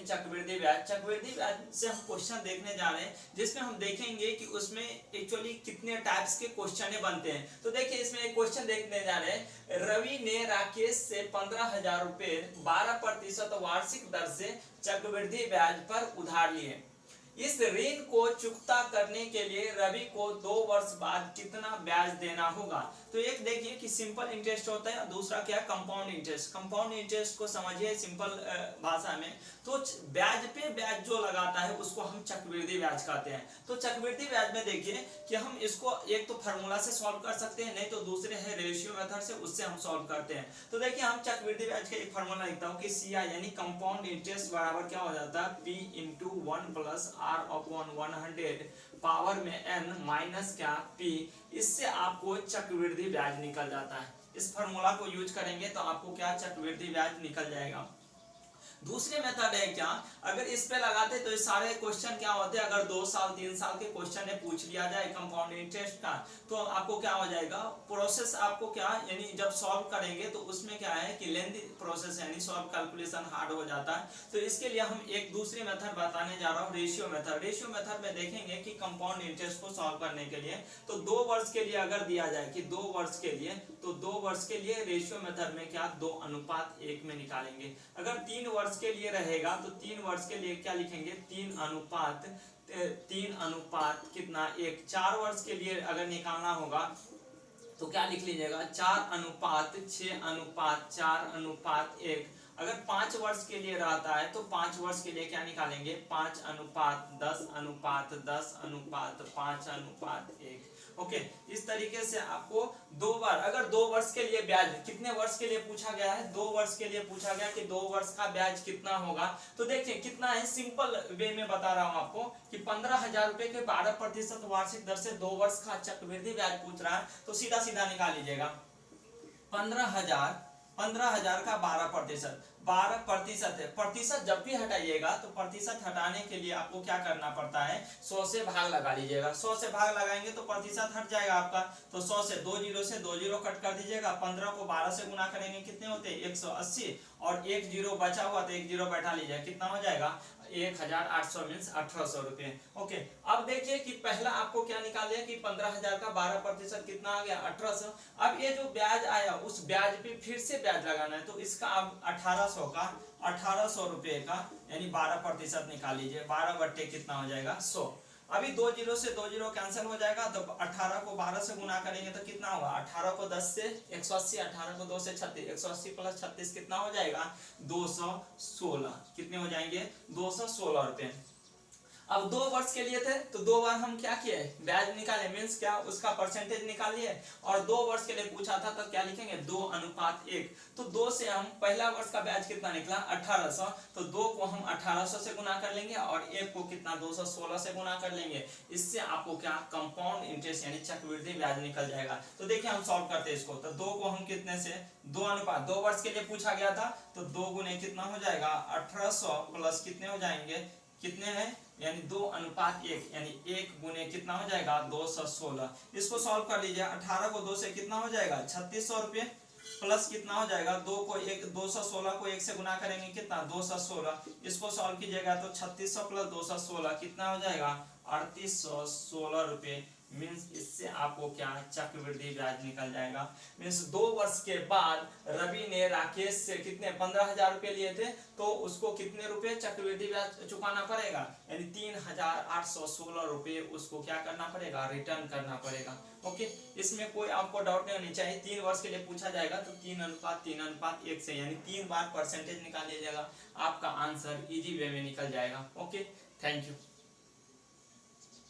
यानी चक्रवृद्धि ब्याज। चक्रवृद्धि ब्याज से हम क्वेश्चन देखने जा रहे हैं जिसमें हम देखेंगे कि उसमें एक्चुअली कितने टाइप्स के क्वेश्चन बनते हैं। तो देखिए इसमें एक क्वेश्चन देखने जा रहे हैं, रवि ने राकेश से 15,000 रुपए 12% वार्षिक दर से चक्रवृद्धि ब्याज पर उधार लिए। इस ऋण को चुकता करने के लिए रवि को 2 वर्ष बाद कितना ब्याज देना होगा। तो एक देखिए कि सिंपल इंटरेस्ट होता है, दूसरा क्या है कंपाउंड इंटरेस्ट। कंपाउंड इंटरेस्ट को समझिए सिंपल भाषा में, तो ब्याज पे ब्याज जो लगाता है उसको हम चक्रवृद्धि ब्याज कहते हैं। तो चक्रवृद्धि ब्याज में देखिए कि हम इसको एक तो फार्मूला से सॉल्व कर सकते हैं, नहीं तो दूसरे है रेशियो मेथड से, उससे हम सॉल्व करते हैं। तो देखिए हम चक्रवृद्धि ब्याज का एक फार्मूला लिखता हूँ कि CI यानी कंपाउंड इंटरेस्ट बराबर क्या हो जाता है, P × 1 + R/100 पावर में n माइनस क्या P। इससे आपको चक्रवृद्धि ब्याज निकल जाता है। इस फार्मूला को यूज करेंगे तो आपको क्या चक्रवृद्धि ब्याज निकल जाएगा। दूसरे मेथड है क्या, अगर इस पे लगाते तो ये सारे क्वेश्चन क्या होते हैं, अगर 2 साल 3 साल के क्वेश्चन है पूछ लिया जाए कंपाउंड इंटरेस्ट का, तो आपको क्या हो जाएगा प्रोसेस, आपको क्या यानी जब सॉल्व करेंगे तो उसमें क्या है कि लेंथी प्रोसेस यानी सॉल्व कैलकुलेशन हार्ड हो जाता है। तो इसके लिए हम एक दूसरी मेथड बताने जा रहा हूँ, रेशियो मेथड। रेशियो मेथड में देखेंगे कि कंपाउंड इंटरेस्ट को सॉल्व करने के लिए तो 2 वर्ष के लिए अगर दिया जाए कि 2 वर्ष के लिए, तो 2 वर्ष के लिए रेशियो मेथड में क्या 2:1 में निकालेंगे। अगर 3 वर्ष के लिए रहेगा तो 3 वर्ष के लिए क्या लिखेंगे 3:3 कितना 1। 4 वर्ष के लिए अगर निकालना होगा तो क्या लिख लीजिएगा 4:6:4:1। अगर 5 वर्ष के लिए रहता है तो 5 वर्ष के लिए क्या निकालेंगे 5:10:10:5:5:1। ओके, इस तरीके से आपको 2 बार, अगर 2 वर्ष के लिए ब्याज कितने वर्ष के लिए पूछा गया है, 2 वर्ष के लिए पूछा गया कि 2 वर्ष का ब्याज कितना होगा। तो देखिए कितना है, सिंपल वे में बता रहा हूं आपको कि 15,000 रुपए के 12% वार्षिक दर से 2 वर्ष का चक्रवृद्धि ब्याज पूछ रहा है। तो सीधा सीधा निकाल लीजिएगा 15,000 का 12% है। प्रतिशत जब भी हटाइएगा तो प्रतिशत हटाने के लिए आपको क्या करना पड़ता है, 100 से भाग लगा लीजिएगा। 100 से भाग लगाएंगे तो प्रतिशत हट जाएगा आपका। तो 100 से 2 जीरो कट कर दीजिएगा। 15 को 12 से गुना करेंगे कितने होते हैं 180, और 1 जीरो बचा हुआ तो 1 जीरो बैठा लीजिएगा, कितना हो जाएगा 1,800 मीन्स 1,800 रुपए। ओके, अब देखिए कि पहला आपको क्या निकाल दिया कि 15,000 का 12% कितना आ गया 1,800। अब ये जो ब्याज आया उस ब्याज पे फिर से ब्याज लगाना है, तो इसका अब 1,800 रुपए का यानी 12% निकाल लीजिए। 12 कितना हो जाएगा 100। अभी 2 जीरो से 2 जीरो कैंसिल हो जाएगा, तो 18 को 12 से गुना करेंगे तो कितना होगा 18 को 10 से 180, 18 को 2 से 36, 180 + 36 कितना हो जाएगा 216। कितने हो जाएंगे 216 रुपए। अब 2 वर्ष के लिए थे तो 2 बार हम क्या किए ब्याज निकाले, मीन्स क्या उसका परसेंटेज निकालिए। और 2 वर्ष के लिए पूछा था तो क्या लिखेंगे 2:1। तो 2 से हम पहला वर्ष का ब्याज कितना निकला 1,800, तो 2 को हम 1,800 से गुना कर लेंगे और 1 को कितना 216 से गुना कर लेंगे। इससे आपको क्या कंपाउंड इंटरेस्ट यानी चक्रवृद्धि ब्याज निकल जाएगा। तो देखिए हम सॉल्व करते हैं इसको, तो 2 को हम कितने से 2 वर्ष के लिए पूछा गया था तो 2 गुने कितना हो जाएगा 1,800 प्लस कितने हो जाएंगे कितने हैं यानी 2:1 यानी 1 गुने कितना हो जाएगा 216। इसको सॉल्व कर लीजिए। 18 को 2 से कितना हो जाएगा 3,600 रुपये, प्लस कितना हो जाएगा 216 को 1 से गुना करेंगे कितना 216। इसको सॉल्व कीजिएगा तो 3,600 + 216 कितना हो जाएगा 3,816 रुपये। मीन्स इससे आपको क्या चक्रवृद्धि ब्याज निकल जाएगा। मीन्स 2 वर्ष के बाद रवि ने राकेश से कितने 15,000 रुपए लिए थे, तो उसको कितने रुपए चक्रवृद्धि ब्याज चुकाना पड़ेगा यानी 3,816 रुपए उसको क्या करना पड़ेगा रिटर्न करना पड़ेगा। ओके, इसमें कोई आपको डाउट नहीं होनी चाहिए। 3 वर्ष के लिए पूछा जाएगा तो 3:1 से यानी 3 बार परसेंटेज निकाल लीजिएगा, आपका आंसर इजी वे में निकल जाएगा। Okay, thank you.